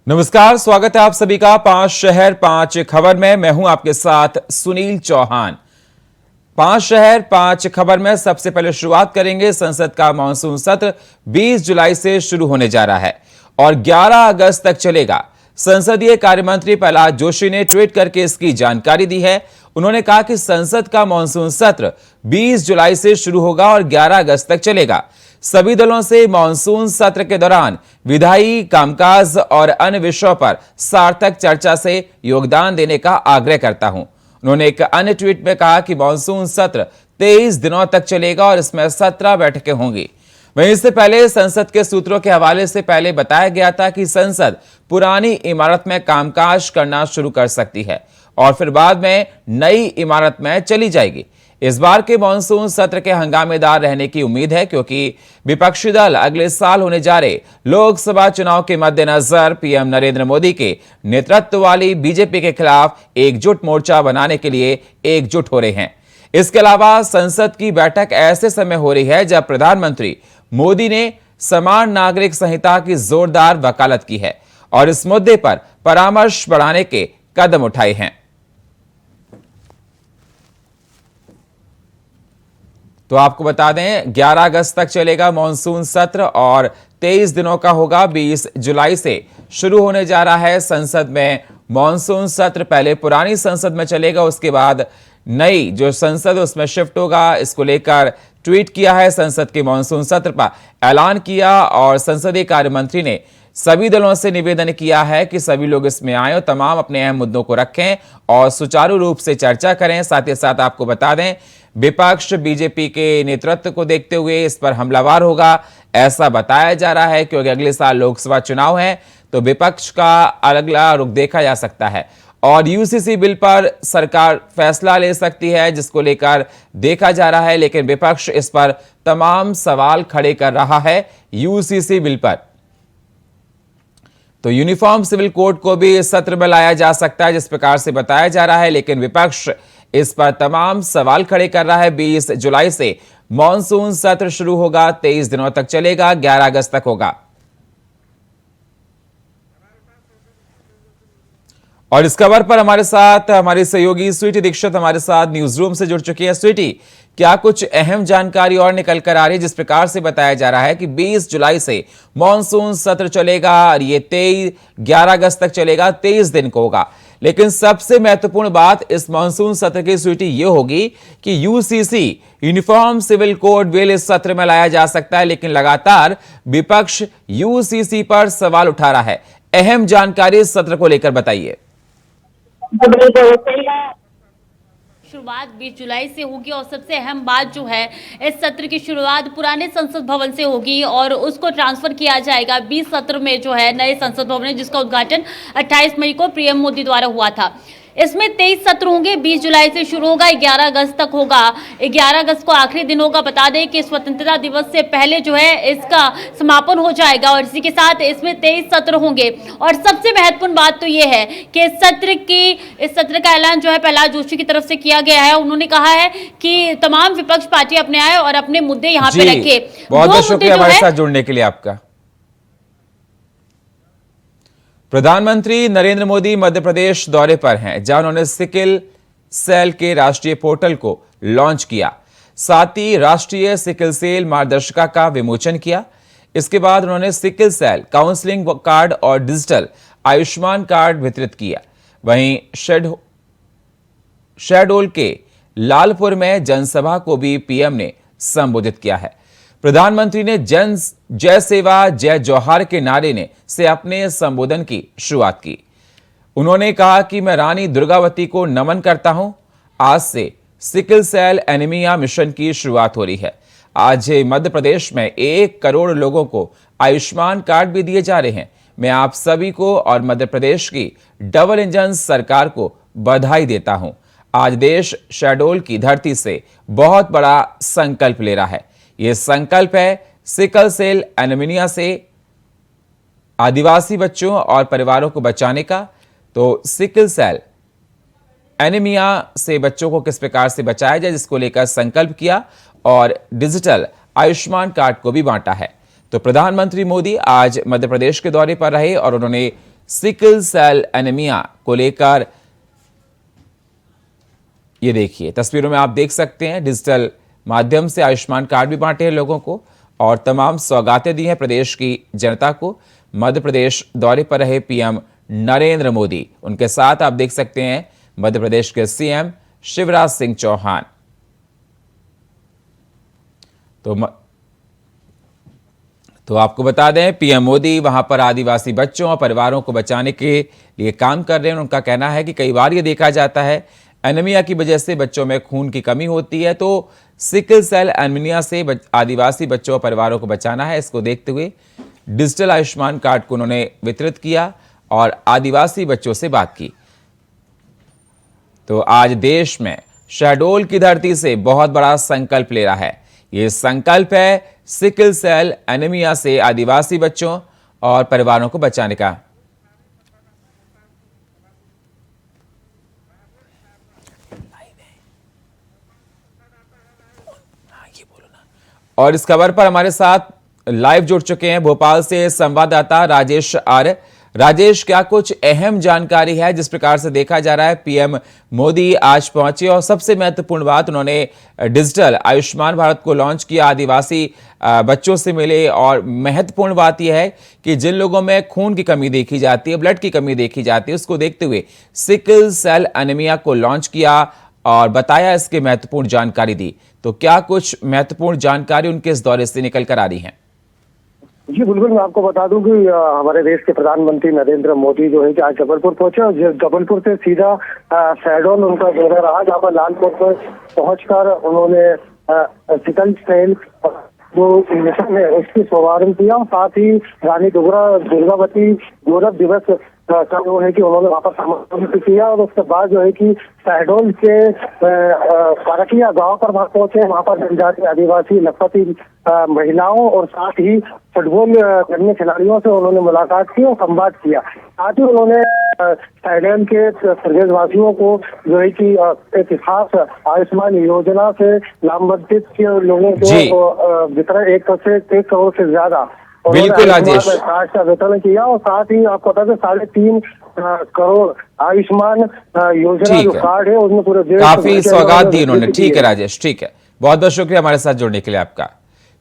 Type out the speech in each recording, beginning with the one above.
नमस्कार, स्वागत है आप सभी का 5 शहर 5 खबर में। मैं हूं आपके साथ सुनील चौहान। 5 शहर 5 खबर में सबसे पहले शुरुआत करेंगे। संसद का मानसून सत्र 20 जुलाई से शुरू होने जा रहा है और 11 अगस्त तक चलेगा। संसदीय कार्य मंत्री प्रहलाद जोशी ने ट्वीट करके इसकी जानकारी दी है। उन्होंने कहा कि संसद का मानसून सत्र 20 जुलाई से शुरू होगा और 11 अगस्त तक चलेगा। सभी दलों से मानसून सत्र के दौरान विधायी कामकाज और अन्य विषयों पर सार्थक चर्चा से योगदान देने का आग्रह करता हूं। उन्होंने एक अन्य ट्वीट में कहा कि मानसून सत्र 23 दिनों तक चलेगा और इसमें 17 बैठकें होंगी। वहीं इससे पहले संसद के सूत्रों के हवाले से पहले बताया गया था कि संसद पुरानी इमारत में कामकाज करना शुरू कर सकती है और फिर बाद में नई इमारत में चली जाएगी। इस बार के मानसून सत्र के हंगामेदार रहने की उम्मीद है क्योंकि विपक्षी दल अगले साल होने जा रहे लोकसभा चुनाव के मद्देनजर पीएम नरेंद्र मोदी के नेतृत्व वाली बीजेपी के खिलाफ एकजुट मोर्चा बनाने के लिए एकजुट हो रहे हैं। इसके अलावा संसद की बैठक ऐसे समय हो रही है जब प्रधानमंत्री मोदी ने समान नागरिक संहिता की जोरदार वकालत की है और इस मुद्दे पर परामर्श बढ़ाने के कदम उठाए हैं। तो आपको बता दें 11 अगस्त तक चलेगा मानसून सत्र और 23 दिनों का होगा। 20 जुलाई से शुरू होने जा रहा है संसद में मानसून सत्र। पहले पुरानी संसद में चलेगा, उसके बाद नई जो संसद उसमें शिफ्ट होगा। इसको लेकर ट्वीट किया है संसद के मानसून सत्र पर ऐलान किया और संसदीय कार्य मंत्री ने सभी दलों से निवेदन किया है कि सभी लोग इसमें आए और तमाम अपने अहम मुद्दों को रखें और सुचारू रूप से चर्चा करें। साथ ही साथ आपको बता दें विपक्ष बीजेपी के नेतृत्व को देखते हुए इस पर हमलावर होगा, ऐसा बताया जा रहा है क्योंकि अगले साल लोकसभा चुनाव है तो विपक्ष का अगला रुख देखा जा सकता है और यूसीसी बिल पर सरकार फैसला ले सकती है जिसको लेकर देखा जा रहा है। लेकिन विपक्ष इस पर तमाम सवाल खड़े कर रहा है। यूसीसी बिल पर तो यूनिफॉर्म सिविल कोड को भी इस सत्र में लाया जा सकता है जिस प्रकार से बताया जा रहा है, लेकिन विपक्ष इस पर तमाम सवाल खड़े कर रहा है। 20 जुलाई से मानसून सत्र शुरू होगा, 23 दिनों तक चलेगा, 11 अगस्त तक होगा। और इस खबर पर हमारे साथ हमारी सहयोगी स्वीटी दीक्षित हमारे साथ न्यूज रूम से जुड़ चुकी है। स्वीटी, क्या कुछ अहम जानकारी और निकल कर आ रही है? जिस प्रकार से बताया जा रहा है कि 20 जुलाई से मानसून सत्र चलेगा और ये 11 अगस्त तक चलेगा, 23 दिन को होगा। लेकिन सबसे महत्वपूर्ण बात इस मानसून सत्र की स्वीटी ये होगी कि UCC uniform civil code bill इस सत्र में लाया जा सकता है, लेकिन लगातार विपक्ष यूसीसी पर सवाल उठा रहा है। अहम जानकारी इस सत्र को लेकर बताइए। शुरुआत 20 जुलाई से होगी और सबसे अहम बात जो है इस सत्र की शुरुआत पुराने संसद भवन से होगी और उसको ट्रांसफर किया जाएगा 20 सत्र में जो है नए संसद भवन है जिसका उद्घाटन 28 मई को पीएम मोदी द्वारा हुआ था। इसमें 23 सत्र होंगे। 20 जुलाई से शुरू होगा, 11 अगस्त तक होगा। 11 अगस्त को आखिरी दिन होगा। बता दें कि स्वतंत्रता दिवस से पहले जो है इसका समापन हो जाएगा और इसी के साथ इसमें 23 सत्र होंगे। और सबसे महत्वपूर्ण बात तो ये है कि इस सत्र का ऐलान जो है प्रहलाद जोशी की तरफ से किया गया है। उन्होंने कहा है कि तमाम विपक्ष पार्टी अपने आए और अपने मुद्दे यहाँ पे रखे। बहुत बहुत शुक्रिया हमारे साथ जुड़ने के लिए आपका। प्रधानमंत्री नरेंद्र मोदी मध्य प्रदेश दौरे पर हैं, जहां उन्होंने सिकल सेल के राष्ट्रीय पोर्टल को लॉन्च किया, साथ ही राष्ट्रीय सिकल सेल मार्गदर्शिका का विमोचन किया। इसके बाद उन्होंने सिकल सेल काउंसलिंग कार्ड और डिजिटल आयुष्मान कार्ड वितरित किया। वहीं शहडोल के लालपुर में जनसभा को भी पीएम ने संबोधित किया है। प्रधानमंत्री ने जय सेवा जय जौहार के नारे से अपने संबोधन की शुरुआत की। उन्होंने कहा कि मैं रानी दुर्गावती को नमन करता हूं। आज से सिकल सेल एनीमिया मिशन की शुरुआत हो रही है। आज मध्य प्रदेश में 1 करोड़ लोगों को आयुष्मान कार्ड भी दिए जा रहे हैं। मैं आप सभी को और मध्य प्रदेश की डबल इंजन सरकार को बधाई देता हूं। आज देश शहडोल की धरती से बहुत बड़ा संकल्प ले रहा है। यह संकल्प है सिकल सेल एनीमिया से आदिवासी बच्चों और परिवारों को बचाने का। तो सिकल सेल एनीमिया से बच्चों को किस प्रकार से बचाया जाए, जिसको लेकर संकल्प किया और डिजिटल आयुष्मान कार्ड को भी बांटा है। तो प्रधानमंत्री मोदी आज मध्य प्रदेश के दौरे पर रहे और उन्होंने सिकल सेल एनीमिया को लेकर। ये देखिए तस्वीरों में आप देख सकते हैं, डिजिटल माध्यम से आयुष्मान कार्ड भी बांटे हैं लोगों को और तमाम सौगातें दी हैं प्रदेश की जनता को। मध्य प्रदेश दौरे पर रहे पीएम नरेंद्र मोदी, उनके साथ आप देख सकते हैं मध्य प्रदेश के सीएम शिवराज सिंह चौहान। तो आपको बता दें पीएम मोदी वहां पर आदिवासी बच्चों और परिवारों को बचाने के लिए काम कर रहे हैं। उनका कहना है कि कई बार ये देखा जाता है एनीमिया की वजह से बच्चों में खून की कमी होती है, तो सिकल सेल एनीमिया से आदिवासी बच्चों और परिवारों को बचाना है। इसको देखते हुए डिजिटल आयुष्मान कार्ड को उन्होंने वितरित किया और आदिवासी बच्चों से बात की। तो आज देश में शहडोल की धरती से बहुत बड़ा संकल्प ले रहा है। ये संकल्प है सिकल सेल एनीमिया से आदिवासी बच्चों और परिवारों को बचाने का। और इस खबर पर हमारे साथ लाइव जुड़ चुके हैं भोपाल से संवाददाता राजेश आर्य। राजेश, क्या कुछ अहम जानकारी है जिस प्रकार से देखा जा रहा है पीएम मोदी आज पहुंचे और सबसे महत्वपूर्ण बात उन्होंने डिजिटल आयुष्मान भारत को लॉन्च किया, आदिवासी बच्चों से मिले और महत्वपूर्ण बात यह है कि जिन लोगों में खून की कमी देखी जाती है, ब्लड की कमी देखी जाती है, उसको देखते हुए सिकल सेल एनीमिया को लॉन्च किया और बताया, इसकी महत्वपूर्ण जानकारी दी। तो क्या कुछ महत्वपूर्ण जानकारी उनके इस दौरे से निकल कर आ रही है? जी बिल्कुल, मैं आपको बता दूं कि हमारे देश के प्रधानमंत्री नरेंद्र मोदी जो है कि आज जबलपुर पहुंचे और जबलपुर से सीधा शहडोल उनका दौरा रहा, जहाँ पर लालकोट पर पहुंचकर उन्होंने सिकल सेल जो मिशन है उसकी शुभारंभ किया और साथ ही रानी दुर्गावती गौरव दिवस का जो है कि उन्होंने वहाँ पर समारोह किया और उसके बाद जो है कि शहडोल के पारकिया गांव पर वहाँ पहुंचे। वहाँ पर जनजातीय आदिवासी लखपति महिलाओं और साथ ही फुटबॉल खेलने खिलाड़ियों से उन्होंने मुलाकात की और संवाद किया। साथ ही उन्होंने शहडोल के प्रदेशवासियों को जो है कि एक खास आयुष्मान योजना से लाभान्वित लोगों को वितरण 1 करोड़ से ज्यादा बिल्कुल राजेश कार्ड का वितरण किया और साथ ही आपको बता दें 3.5 करोड़ आयुष्मान योजना जो कार्ड है उसमें पूरे देश काफी सौगात दी उन्होंने। ठीक है राजेश, ठीक है, बहुत बहुत शुक्रिया हमारे साथ जुड़ने के लिए आपका।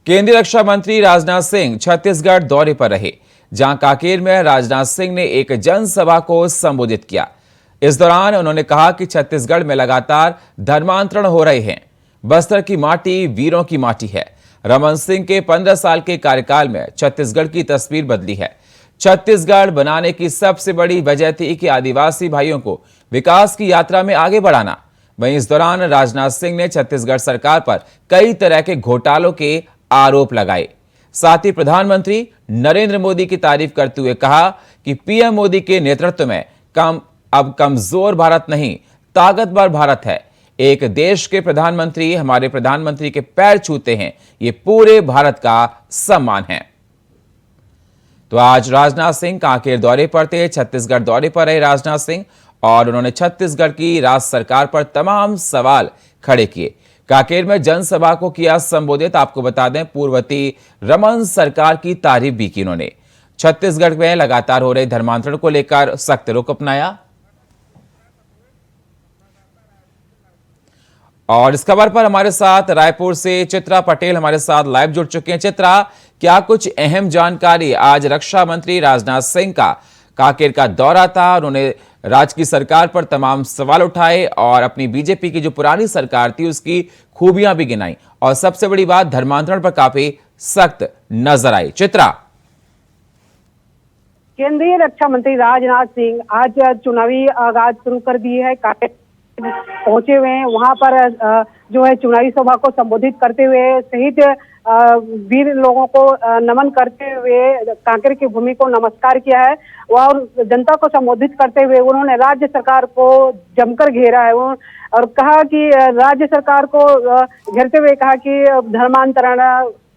केंद्रीय रक्षा मंत्री राजनाथ सिंह छत्तीसगढ़ दौरे पर रहे, जहां कांकेर में राजनाथ सिंह ने एक जनसभा को संबोधित किया। इस दौरान उन्होंने कहा कि छत्तीसगढ़ में लगातार धर्मांतरण हो रहे हैं। बस्तर की माटी वीरों की माटी है। रमन सिंह के 15 साल के कार्यकाल में छत्तीसगढ़ की तस्वीर बदली है। छत्तीसगढ़ बनाने की सबसे बड़ी वजह थी कि आदिवासी भाइयों को विकास की यात्रा में आगे बढ़ाना। वहीं इस दौरान राजनाथ सिंह ने छत्तीसगढ़ सरकार पर कई तरह के घोटालों के आरोप लगाए। साथ ही प्रधानमंत्री नरेंद्र मोदी की तारीफ करते हुए कहा कि पीएम मोदी के नेतृत्व में अब कमजोर भारत नहीं, ताकतवर भारत है। एक देश के प्रधानमंत्री हमारे प्रधानमंत्री के पैर छूते हैं, ये पूरे भारत का सम्मान है। तो आज राजनाथ सिंह कांकेर दौरे पर थे, छत्तीसगढ़ दौरे पर रहे राजनाथ सिंह और उन्होंने छत्तीसगढ़ की राज्य सरकार पर तमाम सवाल खड़े किए। कांकेर में जनसभा को किया संबोधित। आपको बता दें पूर्ववर्ती रमन सरकार की तारीफ भी की उन्होंने। छत्तीसगढ़ में लगातार हो रहे धर्मांतरण को लेकर सख्त रुख अपनाया। और इस खबर पर हमारे साथ रायपुर से चित्रा पटेल हमारे साथ लाइव जुड़ चुके हैं। चित्रा, क्या कुछ अहम जानकारी? आज रक्षा मंत्री राजनाथ सिंह का कांकेर का दौरा था, उन्होंने राज्य की सरकार पर तमाम सवाल उठाए और अपनी बीजेपी की जो पुरानी सरकार थी उसकी खूबियां भी गिनाई और सबसे बड़ी बात धर्मांतरण पर काफी सख्त नजर आई। चित्रा, केंद्रीय रक्षा मंत्री राजनाथ सिंह आज चुनावी आगाज शुरू कर दी है। कांकेर पहुंचे हुए हैं, वहां पर जो है चुनावी सभा को संबोधित करते हुए शहीद वीर लोगों को नमन करते हुए कांकेर की भूमि को नमस्कार किया है और जनता को संबोधित करते हुए उन्होंने राज्य सरकार को जमकर घेरा है और कहा कि राज्य सरकार को घेरते हुए कहा कि धर्मांतरण,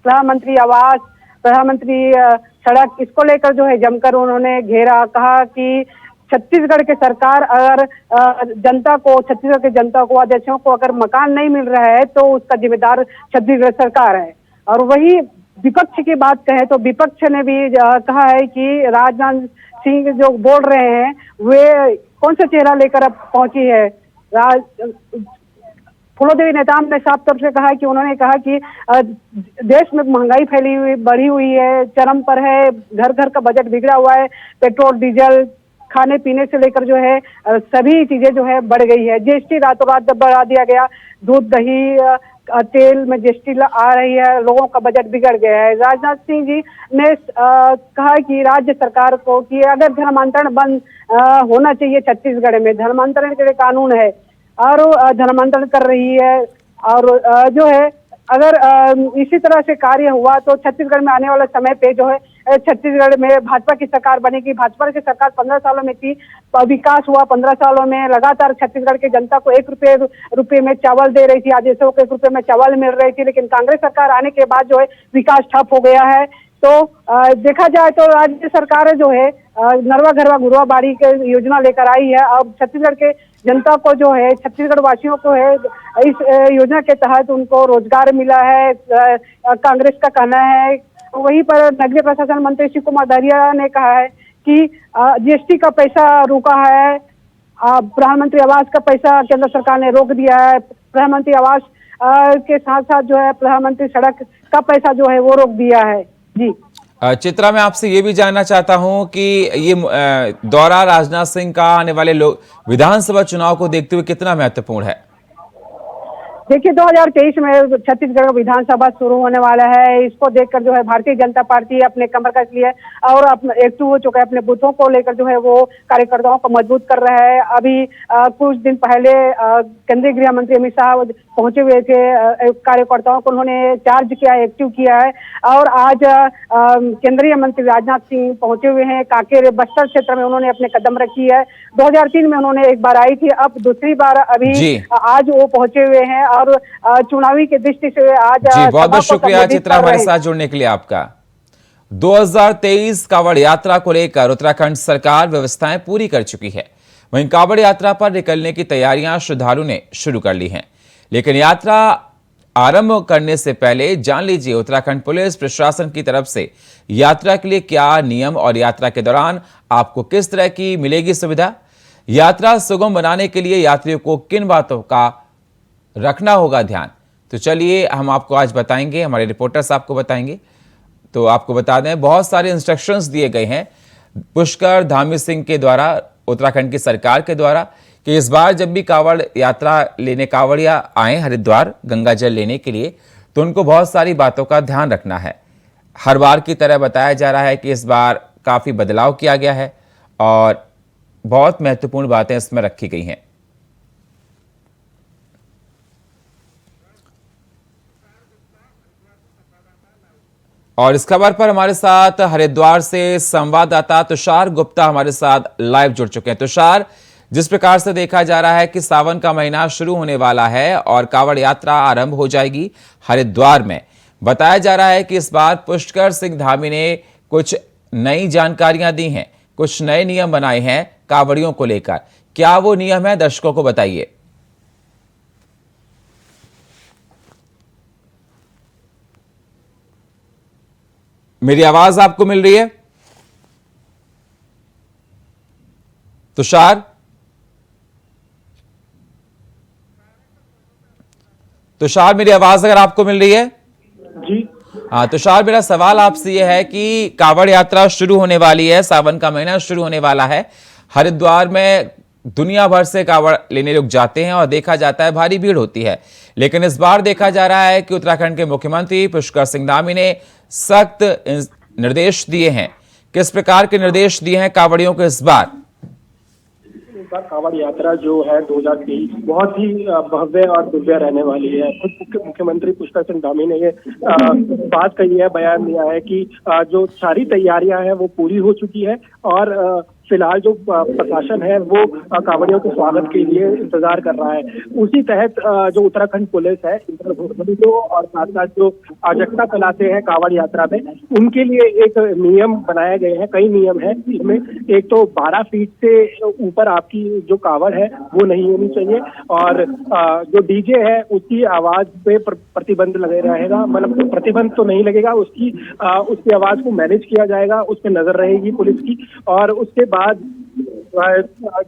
प्रधानमंत्री आवास, प्रधानमंत्री सड़क, इसको लेकर जो है जमकर उन्होंने घेरा। कहा कि छत्तीसगढ़ की सरकार अगर छत्तीसगढ़ की जनता को, आदिवासियों को अगर मकान नहीं मिल रहा है तो उसका जिम्मेदार छत्तीसगढ़ सरकार है। और वही विपक्ष की बात कहें तो विपक्ष ने भी कहा है कि राजनाथ सिंह जो बोल रहे हैं वे कौन सा चेहरा लेकर अब पहुंची है। फूलोदेवी नेताम ने साफ तौर से कहा कि उन्होंने कहा कि देश में महंगाई फैली हुई बढ़ी हुई है, चरम पर है, घर घर का बजट बिगड़ा हुआ है, पेट्रोल डीजल खाने पीने से लेकर जो है सभी चीजें जो है बढ़ गई है। जीएसटी रातों रात बढ़ा दिया गया, दूध दही तेल में जीएसटी आ रही है, लोगों का बजट बिगड़ गया है। राजनाथ सिंह जी ने कहा कि राज्य सरकार को कि अगर धर्मांतरण बंद होना चाहिए, छत्तीसगढ़ में धर्मांतरण के लिए कानून है और धर्मांतरण कर रही है, और जो है अगर इसी तरह से कार्य हुआ तो छत्तीसगढ़ में आने वाले समय पे जो है छत्तीसगढ़ में भाजपा की सरकार बनेगी। भाजपा की सरकार 15 सालों में थी, विकास हुआ 15 सालों में, लगातार छत्तीसगढ़ की जनता को 1 रुपये में चावल दे रही थी, आदेशों को 1 रुपये में चावल मिल रही थी, लेकिन कांग्रेस सरकार आने के बाद जो है विकास ठप हो गया है। तो देखा जाए तो राज्य सरकार जो है नरवा घरवा गुरुआ बाड़ी के योजना लेकर आई है। अब छत्तीसगढ़ के जनता को जो है, छत्तीसगढ़ वासियों को है, इस योजना के तहत उनको रोजगार मिला है, कांग्रेस का कहना है। वहीं पर नगरीय प्रशासन मंत्री शिव कुमार डहरिया ने कहा है कि जीएसटी का पैसा रुका है, प्रधानमंत्री आवास का पैसा केंद्र सरकार ने रोक दिया है, प्रधानमंत्री आवास के साथ साथ जो है प्रधानमंत्री सड़क का पैसा जो है वो रोक दिया है। जी चित्रा, मैं आपसे ये भी जानना चाहता हूं कि ये दौरा राजनाथ सिंह का आने वाले विधानसभा चुनाव को देखते हुए कितना महत्वपूर्ण है? देखिए 2023 में छत्तीसगढ़ विधानसभा शुरू होने वाला है। इसको देखकर जो है भारतीय जनता पार्टी अपने कमर कस लिए और एक्टिव हो चुका है, अपने बूथों को लेकर जो है वो कार्यकर्ताओं को मजबूत कर रहा है। अभी कुछ दिन पहले केंद्रीय गृह मंत्री अमित शाह पहुंचे हुए थे, कार्यकर्ताओं को उन्होंने चार्ज किया, एक्टिव किया है। और आज केंद्रीय मंत्री राजनाथ सिंह पहुंचे हुए हैं कांकेर बस्तर क्षेत्र में, उन्होंने अपने कदम रखी है। 2003 में उन्होंने एक बार आई थी, अब दूसरी बार अभी आज वो पहुंचे हुए हैं और चुनावी की दृष्टि से आज बहुत बहुत शुक्रिया चित्रा हमारे साथ जुड़ने के लिए आपका। 2023 कांवड़ यात्रा को लेकर उत्तराखंड सरकार व्यवस्थाएं पूरी कर चुकी है। वहीं कांवड़ यात्रा पर निकलने की तैयारियां श्रद्धालु ने शुरू कर ली हैं, लेकिन यात्रा आरंभ करने से पहले जान लीजिए उत्तराखंड पुलिस प्रशासन की तरफ से यात्रा के लिए क्या नियम और यात्रा के दौरान आपको किस तरह की मिलेगी सुविधा। यात्रा सुगम बनाने के लिए यात्रियों को किन बातों का रखना होगा ध्यान, तो चलिए हम आपको आज बताएंगे, हमारे रिपोर्टर्स आपको बताएंगे। तो आपको बता दें बहुत सारे इंस्ट्रक्शंस दिए गए हैं पुष्कर धामी सिंह के द्वारा, उत्तराखंड की सरकार के द्वारा, कि इस बार जब भी कांवड़ यात्रा लेने कांवड़िया आए हरिद्वार गंगा जल लेने के लिए, तो उनको बहुत सारी बातों का ध्यान रखना है। हर बार की तरह बताया जा रहा है कि इस बार काफ़ी बदलाव किया गया है और बहुत महत्वपूर्ण बातें इसमें रखी गई हैं। और इस खबर पर हमारे साथ हरिद्वार से संवाददाता तुषार गुप्ता हमारे साथ लाइव जुड़ चुके हैं। तुषार, जिस प्रकार से देखा जा रहा है कि सावन का महीना शुरू होने वाला है और कांवड़ यात्रा आरंभ हो जाएगी हरिद्वार में, बताया जा रहा है कि इस बार पुष्कर सिंह धामी ने कुछ नई जानकारियां दी हैं, कुछ नए नियम बनाए हैं कांवड़ियों को लेकर। क्या वो नियम है, दर्शकों को बताइए। मेरी आवाज आपको मिल रही है तुषार? तुषार, मेरी आवाज अगर आपको मिल रही है? जी हाँ तुषार, मेरा सवाल आपसे यह है कि कांवड़ यात्रा शुरू होने वाली है, सावन का महीना शुरू होने वाला है। हरिद्वार में दुनिया भर से कांवड़ लेने लोग जाते हैं और देखा जाता है भारी भीड़ होती है, लेकिन इस बार देखा जा रहा है कि उत्तराखंड के मुख्यमंत्री पुष्कर सिंह धामी ने सख्त निर्देश दिए हैं। किस प्रकार के निर्देश दिए हैं कांवड़ियों को इस बार? कांवड़ यात्रा जो है 2023 बहुत ही भव्य और दिव्य रहने वाली है। खुद मुख्यमंत्री पुष्कर सिंह धामी ने ये बात कही है, बयान दिया है कि जो सारी तैयारियां हैं वो पूरी हो चुकी है और फिलहाल जो प्रशासन है वो कांवड़ियों के स्वागत के लिए इंतजार कर रहा है। उसी तहत जो उत्तराखंड पुलिस है, जो और साथ साथ जो अराजकता फैलाते हैं कांवड़ यात्रा में, उनके लिए एक नियम बनाए गए हैं। कई नियम है, इसमें एक तो 12 फीट से ऊपर आपकी जो कांवड़ है वो नहीं होनी चाहिए, और जो डीजे है उसकी आवाज पे प्रतिबंध लगे रहेगा। मतलब प्रतिबंध तो नहीं लगेगा, उसकी आवाज को मैनेज किया जाएगा, उस पर नजर रहेगी पुलिस की। और उसके बाद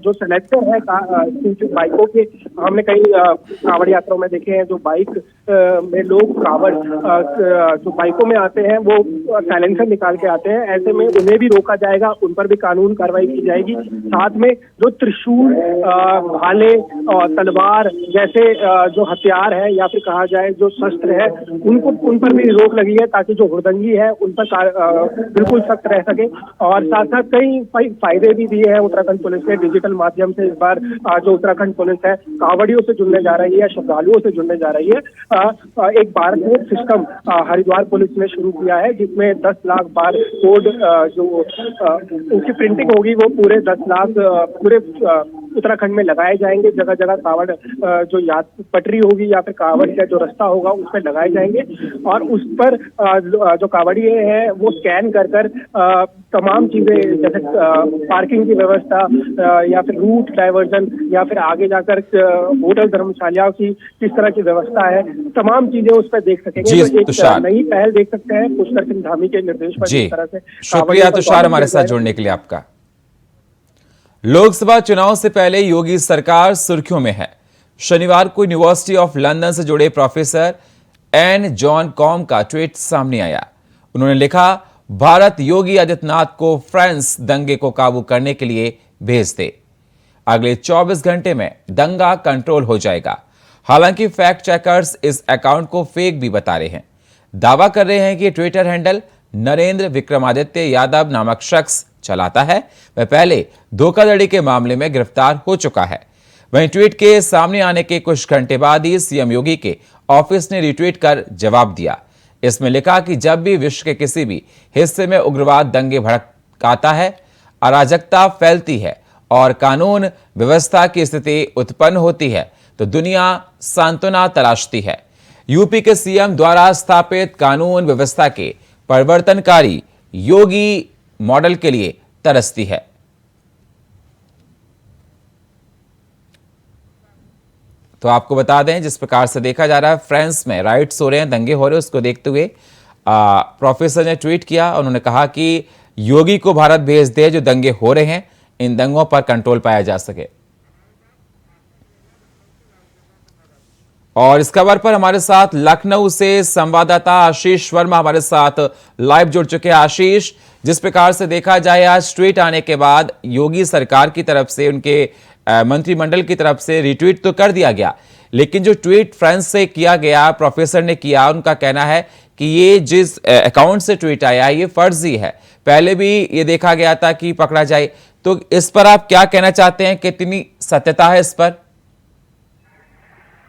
जो सेलेक्टर है बाइकों के, हमने कई कांवड़ यात्राओं में देखे हैं, जो बाइक में लोग कांवड़ जो बाइकों में आते हैं वो साइलेंसर निकाल के आते हैं, ऐसे में उन्हें भी रोका जाएगा, उन पर भी कानून कार्रवाई की जाएगी। साथ में जो त्रिशूल, भाले और तलवार जैसे जो हथियार है या फिर कहा जाए जो शस्त्र है, उन पर भी रोक लगी है, ताकि जो हुड़दंगी है उन पर बिल्कुल सख्त रह सके। और साथ साथ कई फायदे भी दिए हैं उत्तराखंड पुलिस ने डिजिटल माध्यम से। इस बार जो उत्तराखंड पुलिस है कांवड़ियों से जुड़ने जा रही है, श्रद्धालुओं से जुड़ने जा रही है। एक बारकोड सिस्टम हरिद्वार पुलिस ने शुरू किया है, जिसमें 10 लाख बार कोड जो उनकी प्रिंटिंग होगी वो पूरे 10 लाख पूरे उत्तराखंड में लगाए जाएंगे। जगह जगह कांवड़ जो पटरी होगी या फिर कांवड़ का जो रास्ता होगा उस पर लगाए जाएंगे, और उस पर जो कांवड़िए हैं वो स्कैन कर तमाम चीजें जैसे पार्किंग की व्यवस्था या फिर रूट डाइवर्जन या फिर आगे जाकर होटल धर्मशालाओं की किस तरह की व्यवस्था है, तमाम चीजें उस पर देख सकेंगे। तो एक नई पहल देख सकते हैं पुष्कर सिंह धामी के निर्देश पर। जी, इस तरह से शुक्रिया तुषार हमारे साथ जुड़ने के लिए आपका। लोकसभा चुनाव से पहले योगी सरकार सुर्खियों में है। शनिवार को यूनिवर्सिटी ऑफ लंदन से जुड़े प्रोफेसर एन जॉन कॉम का ट्वीट सामने आया। उन्होंने लिखा, भारत योगी आदित्यनाथ को फ्रांस दंगे को काबू करने के लिए भेज दे। अगले 24 घंटे में दंगा कंट्रोल हो जाएगा। हालांकि फैक्ट चेकर्स इस अकाउंट को फेक भी बता रहे हैं। दावा कर रहे हैं कि ट्विटर हैंडल नरेंद्र विक्रमादित्य यादव नामक शख्स चलाता है। वह पहले धोखाधड़ी के मामले में गिरफ्तार हो चुका है। वहीं ट्वीट के सामने आने के कुछ घंटे बाद ही सीएम योगी के ऑफिस ने रिट्वीट कर जवाब दिया। इसमें लिखा कि जब भी विश्व के किसी भी हिस्से में उग्रवाद दंगे भड़काता है, अराजकता फैलती है और कानून व्यवस्था की स्थिति उत्पन्न होती है, तो दुनिया सांत्वना तलाशती है। यूपी के सीएम द्वारा स्थापित कानून व्यवस्था के परिवर्तनकारी योगी मॉडल के लिए तरसती है। तो आपको बता दें, जिस प्रकार से देखा जा रहा है फ्रांस में राइट्स हो रहे हैं, दंगे हो रहे हैं, उसको देखते हुए प्रोफेसर ने ट्वीट किया। उन्होंने कहा कि योगी को भारत भेज दे, जो दंगे हो रहे हैं इन दंगों पर कंट्रोल पाया जा सके। और इस खबर पर हमारे साथ लखनऊ से संवाददाता आशीष वर्मा हमारे साथ लाइव जुड़ चुके हैं। आशीष, जिस प्रकार से देखा जाए आज ट्वीट आने के बाद योगी सरकार की तरफ से, उनके मंत्रिमंडल की तरफ से रिट्वीट तो कर दिया गया, लेकिन जो ट्वीट फ्रांस से किया गया, प्रोफेसर ने किया, उनका कहना है कि ये जिस अकाउंट से ट्वीट आया ये फर्जी है। पहले भी ये देखा गया था कि पकड़ा जाए, तो इस पर आप क्या कहना चाहते हैं, कितनी सत्यता है इस पर?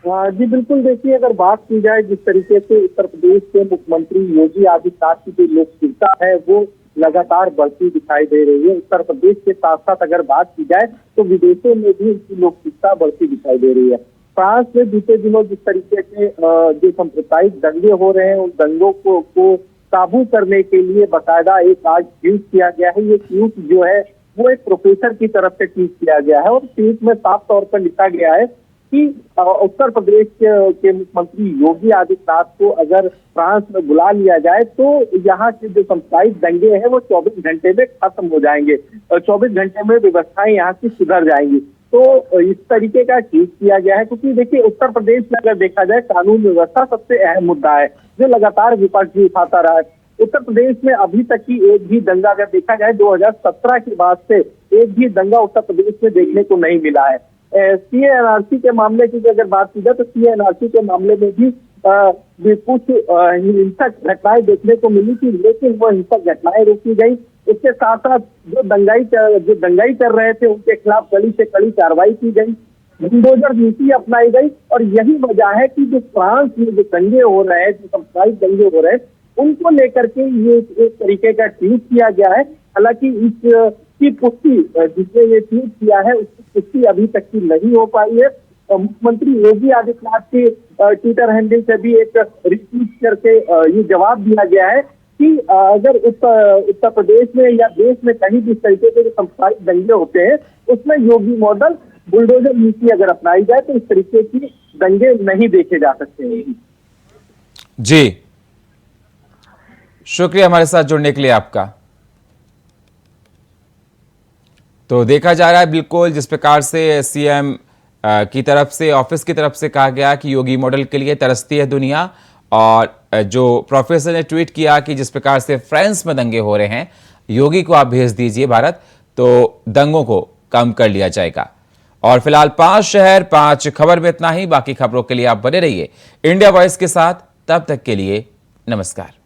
जी बिल्कुल, देखिए अगर बात की जाए जिस तरीके से उत्तर प्रदेश के मुख्यमंत्री योगी आदित्यनाथ की जो लोकप्रियता है वो लगातार बढ़ती दिखाई दे रही है। उत्तर प्रदेश के साथ साथ अगर बात की जाए तो विदेशों में भी उनकी लोकप्रियता बढ़ती दिखाई दे रही है। फ्रांस में बीते दिनों जिस तरीके से जो सांप्रदायिक दंगे हो रहे हैं, उन दंगों को काबू करने के लिए बाकायदा एक आज ट्वीट किया गया है। ये ट्वीट जो है वो एक प्रोफेसर की तरफ से ट्वीट किया गया है, और ट्वीट में साफ तौर पर लिखा गया है कि उत्तर प्रदेश के मुख्यमंत्री योगी आदित्यनाथ को अगर फ्रांस में बुला लिया जाए तो यहाँ के जो सांप्रदायिक दंगे हैं वो 24 घंटे में खत्म हो जाएंगे, 24 घंटे में व्यवस्थाएं यहाँ की सुधर जाएंगी। तो इस तरीके का ट्वीट किया गया है, क्योंकि देखिए उत्तर प्रदेश में अगर देखा जाए कानून व्यवस्था सबसे अहम मुद्दा है जो लगातार विपक्ष भी उठाता रहा है। उत्तर प्रदेश में अभी तक की एक भी दंगा अगर देखा जाए 2017 के बाद से एक भी दंगा उत्तर प्रदेश में देखने को नहीं मिला है। CA/NRC के मामले की अगर बात की जाए तो CA/NRC के मामले में भी कुछ हिंसक घटनाएं देखने को मिली थी, लेकिन वो हिंसक घटनाएं रोकी गई। इसके साथ साथ जो दंगाई कर रहे थे उनके खिलाफ कड़ी से कड़ी कार्रवाई की गई, बुलडोजर नीति अपनाई गई। और यही वजह है कि जो फ्रांस में जो दंगे हो रहे हैं, जो सांप्रदायिक दंगे हो रहे हैं, उनको लेकर के ये एक तरीके का ट्वीट किया गया है हालांकि इस की पुष्टि जिसने ये ट्वीट किया है उसकी पुष्टि अभी तक की नहीं हो पाई है। मुख्यमंत्री योगी आदित्यनाथ के ट्विटर हैंडल से भी एक रिट्वीट करके ये जवाब दिया गया है कि अगर उत्तर प्रदेश में या देश में कहीं भी इस तरीके के जो सांप्रदायिक दंगे होते हैं उसमें योगी मॉडल बुलडोजर नीति अगर अपनाई जाए तो इस तरीके की दंगे नहीं देखे जा सकते हैं। जी, शुक्रिया हमारे साथ जुड़ने के लिए आपका। तो देखा जा रहा है बिल्कुल जिस प्रकार से सीएम की तरफ से, ऑफिस की तरफ से कहा गया कि योगी मॉडल के लिए तरसती है दुनिया, और जो प्रोफेसर ने ट्वीट किया कि जिस प्रकार से फ्रांस में दंगे हो रहे हैं, योगी को आप भेज दीजिए भारत तो दंगों को कम कर लिया जाएगा। और फिलहाल 5 शहर 5 खबर में इतना ही। बाकी खबरों के लिए आप बने रहिए इंडिया वॉइस के साथ। तब तक के लिए नमस्कार।